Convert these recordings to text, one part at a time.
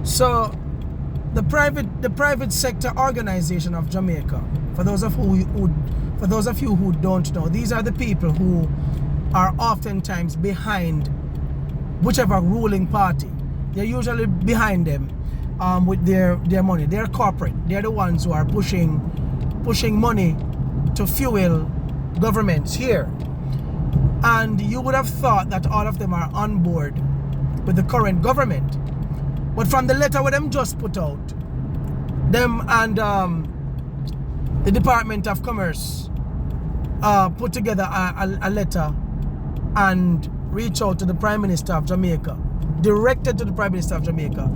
So the private sector organization of Jamaica, for those of you who don't know, these are the people who are oftentimes behind whichever ruling party. They're usually behind them with their money. They're corporate. They're the ones who are pushing money to fuel governments here. And you would have thought that all of them are on board with the current government. But from the letter where them just put out, them and the Department of Commerce put together a letter and reached out to the Prime Minister of Jamaica, directed to the Prime Minister of Jamaica,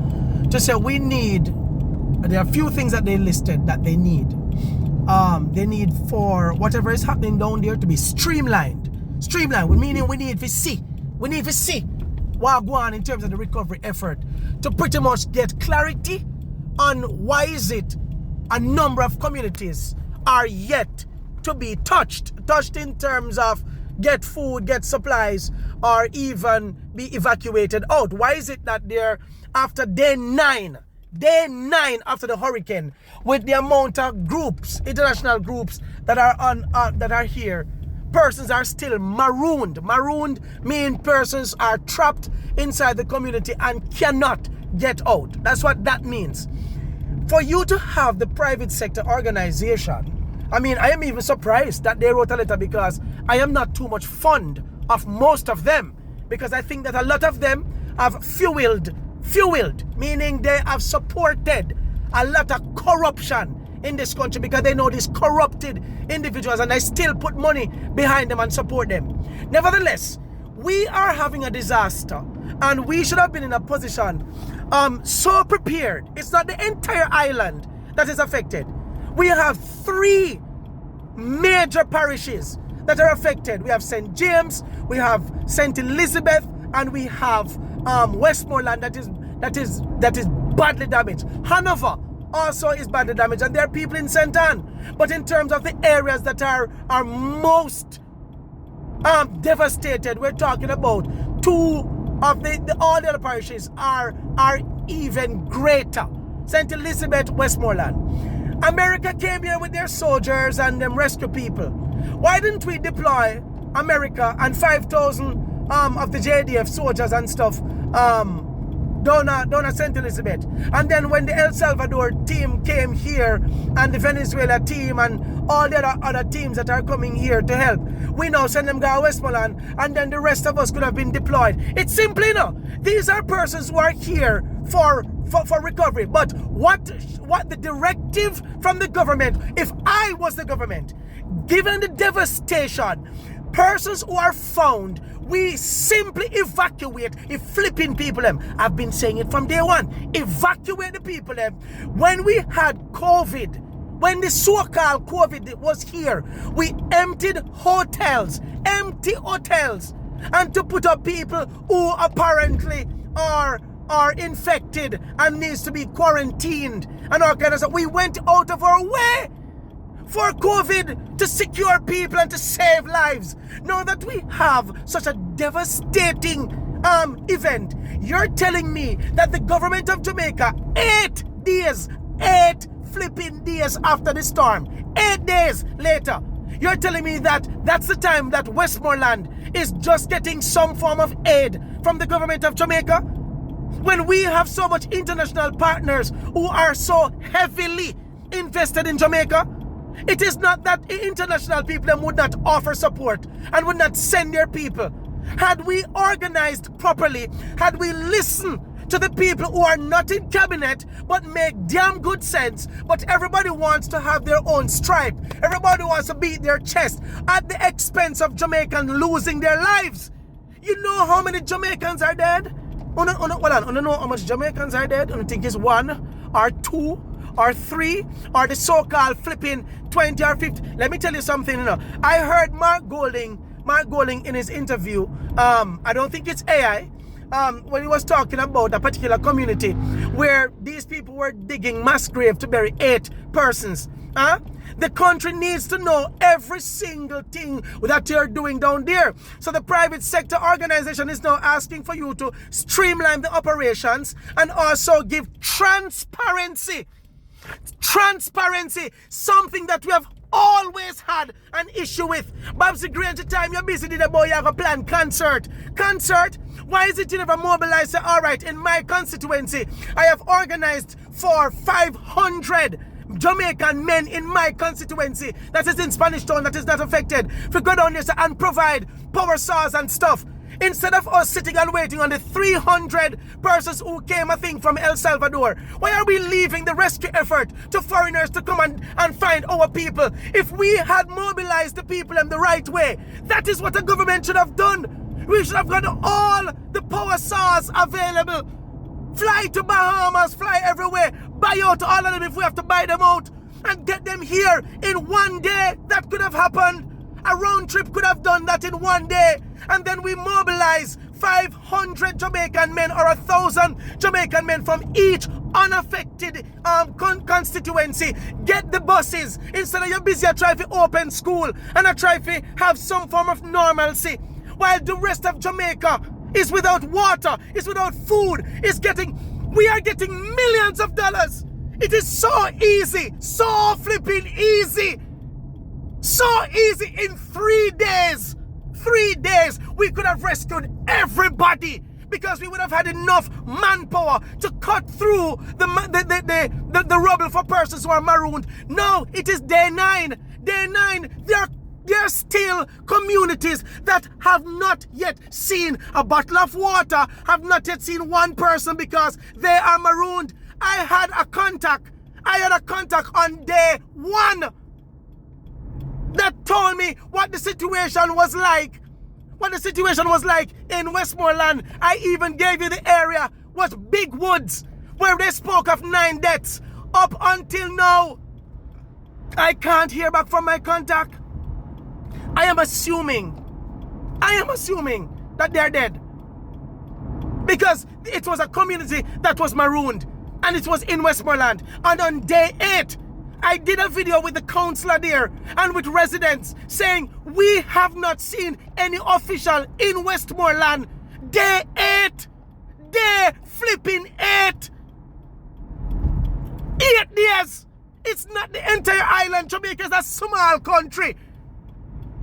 to say we need, there are a few things that they listed that they need. They need for whatever is happening down there to be streamlined. Streamlined, meaning we need to see what go on in terms of the recovery effort, to pretty much get clarity on why is it a number of communities are yet to be touched in terms of get food, get supplies, or even be evacuated out. Why is it that they're after day nine after the hurricane, with the amount of groups, international groups that are here, persons are still marooned. Marooned mean persons are trapped inside the community and cannot get out. That's what that means. For you to have the private sector organization, I mean, I am even surprised that they wrote a letter, because I am not too much fond of most of them, because I think that a lot of them have fueled, meaning they have supported a lot of corruption in this country, because they know these corrupted individuals and they still put money behind them and support them. Nevertheless, we are having a disaster and we should have been in a position so prepared. It's not the entire island that is affected. We have 3 major parishes that are affected. We have St. James, we have St. Elizabeth, and we have Westmoreland that is badly damaged. Hanover also is badly damaged, and there are people in St. Anne. But in terms of the areas that are most devastated, we're talking about 2 of all the other parishes are even greater. St. Elizabeth, Westmoreland. America came here with their soldiers and them rescue people. Why didn't we deploy America and 5,000 of the JDF soldiers and stuff down at St. Elizabeth? And then when the El Salvador team came here, and the Venezuela team and all the other teams that are coming here to help, we now send them to Westmoreland, and then the rest of us could have been deployed. It's simple enough. These are persons who are here for recovery. But what the directive from the government, if I was the government, given the devastation, persons who are found, we simply evacuate. If flipping people them, I've been saying it from day one, evacuate the people them. When we had COVID, when the so-called COVID was here, we empty hotels, and to put up people who apparently are infected and needs to be quarantined and all kind of stuff. We went out of our way for COVID to secure people and to save lives. Now that we have such a devastating event, you're telling me that the government of Jamaica, 8 flipping days after the storm, 8 days later, you're telling me that that's the time that Westmoreland is just getting some form of aid from the government of Jamaica? When we have so much international partners who are so heavily invested in Jamaica? It is not that international people would not offer support and would not send their people. Had we organized properly, had we listened to the people who are not in cabinet but make damn good sense, but everybody wants to have their own stripe, everybody wants to beat their chest at the expense of Jamaicans losing their lives. You know how many Jamaicans are dead? I don't know how much Jamaicans are dead. I don't think it's 1 or 2 or 3 or the so-called flipping 20 or 50. Let me tell you something, I heard Mark Golding in his interview, I don't think it's AI, when he was talking about a particular community where these people were digging mass grave to bury 8 persons. Huh? The country needs to know every single thing that you're doing down there. So the private sector organization is now asking for you to streamline the operations and also give transparency. Transparency, something that we have always had an issue with. Babsy Granger time you're busy, did a boy have a planned concert. Concert? Why is it you never mobilize? Say, all right, in my constituency, I have organized for 500 Jamaican men in my constituency that is in Spanish Town that is not affected to go down there and provide power saws and stuff. Instead of us sitting and waiting on the 300 persons who came, I think, from El Salvador, why are we leaving the rescue effort to foreigners to come and find our people? If we had mobilized the people in the right way, that is what the government should have done. We should have got all the power saws available. Fly to Bahamas, fly everywhere, buy out all of them if we have to buy them out, and get them here in one day. That could have happened. A round trip could have done that in one day. And then we mobilize 500 Jamaican men or 1,000 Jamaican men from each unaffected constituency. Get the buses. Instead of you're busy trying to open school and trying to have some form of normalcy, while the rest of Jamaica is without water, is without food, we are getting millions of dollars. It is so easy, so flipping easy. So easy. In 3 days, we could have rescued everybody because we would have had enough manpower to cut through the rubble for persons who are marooned. No, it is day 9. Day 9, there are still communities that have not yet seen a bottle of water, have not yet seen one person because they are marooned. I had a contact on day 1 that told me what the situation was like. In Westmoreland. I even gave you the area was Big Woods, where they spoke of 9 deaths. Up until now, I can't hear back from my contact. I am assuming that they're dead, because it was a community that was marooned, and it was in Westmoreland. And on day 8, I did a video with the councillor there and with residents saying we have not seen any official in Westmoreland. Day 8. Day flipping 8. 8 days. It's not the entire island. Jamaica is a small country.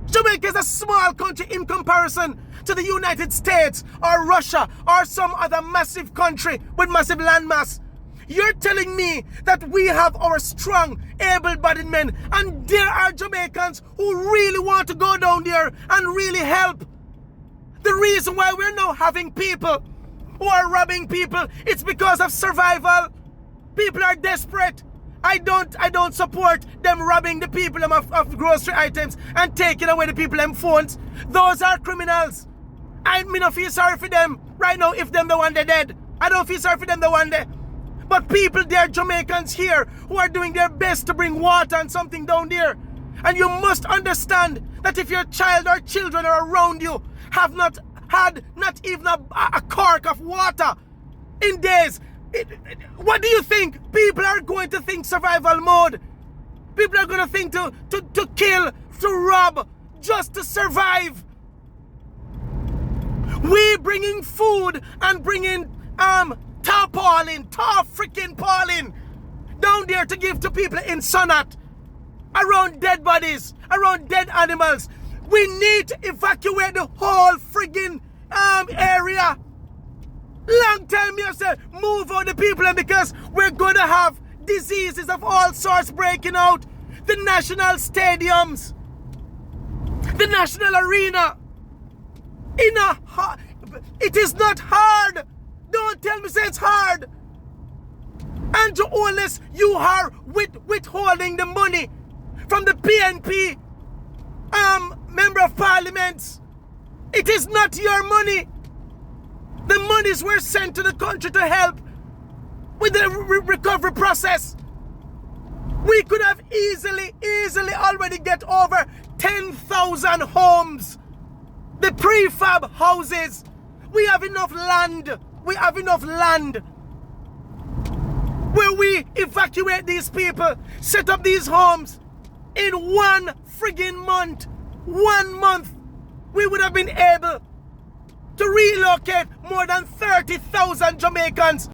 Jamaica is a small country in comparison to the United States or Russia or some other massive country with massive landmass. You're telling me that we have our strong, able-bodied men, and there are Jamaicans who really want to go down there and really help. The reason why we're now having people who are robbing people, it's because of survival. People are desperate. I don't support them robbing the people of grocery items and taking away the people them phones. Those are criminals. I don't feel sorry for them right now if them the one they dead. I don't feel sorry for them the one they. But people there, Jamaicans here, who are doing their best to bring water and something down there. And you must understand that if your child or children are around you, have not had not even a cork of water in days, what do you think? People are going to think survival mode. People are going to think to kill, to rob, just to survive. We bringing food and bringing tarpaulin down there to give to people in Sonat, around dead bodies, around dead animals. We need to evacuate the whole friggin' area. Long time you say move out the people, and because we're gonna have diseases of all sorts breaking out. The national stadiums, the national arena. It is not hard. Don't tell me say it's hard. Andrew Oles, you are withholding the money from the PNP member of parliament. It is not your money. The monies were sent to the country to help with the recovery process. We could have easily already get over 10,000 homes. The prefab houses. We have enough land. where we evacuate these people, set up these homes in one friggin' month, 1 month, we would have been able to relocate more than 30,000 Jamaicans.